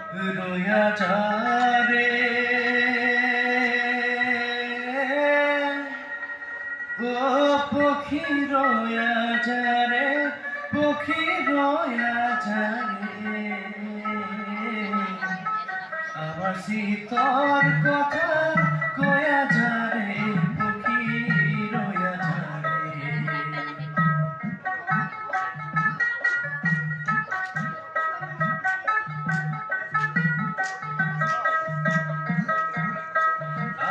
রোয়া যারে ও পক্ষী রোয়া যারে পক্ষী রোয়া যারে আমার শীতর কথা কয়া যারে পক্ষী রোয়া যারে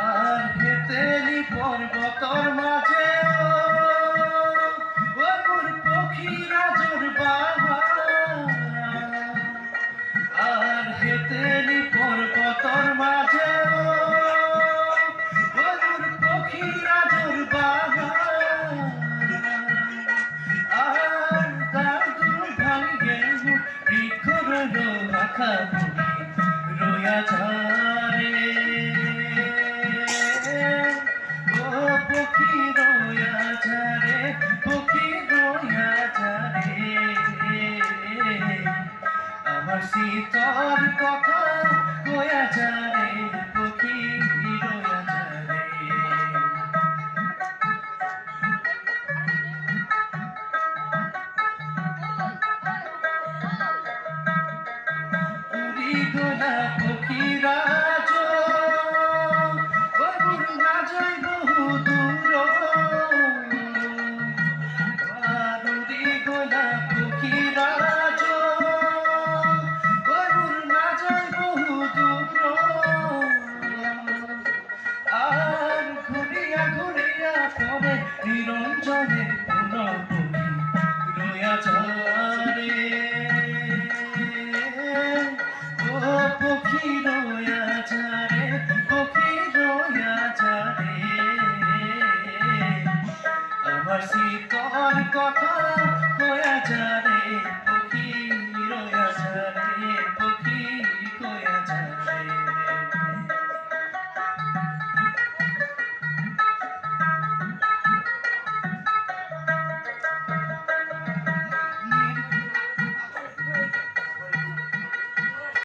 আর হেতেলি পর্বতর মাঝে ও মোর পক্ষীরা জোর বাবা আর হেতেলি পর্বতর মাঝে ও মোর পক্ষীরা জোর বাবা আর দাদু ভাঙ্গে বৃক্ষ রইল রাখা রোয়া ঝারে পক্ষী রোয়া যারে পক্ষী রোয়া যারে আমার শীতর কথা কয়া যারে পক্ষী রোয়া যারে উড়ি গোলা পক্ষীরা নিরঞ্জনে পুনঃপক্ষী রোয়া যারে ও পক্ষী রোয়া যারে পক্ষী রোয়া যারে আমার শীতল কথা কয়া যারে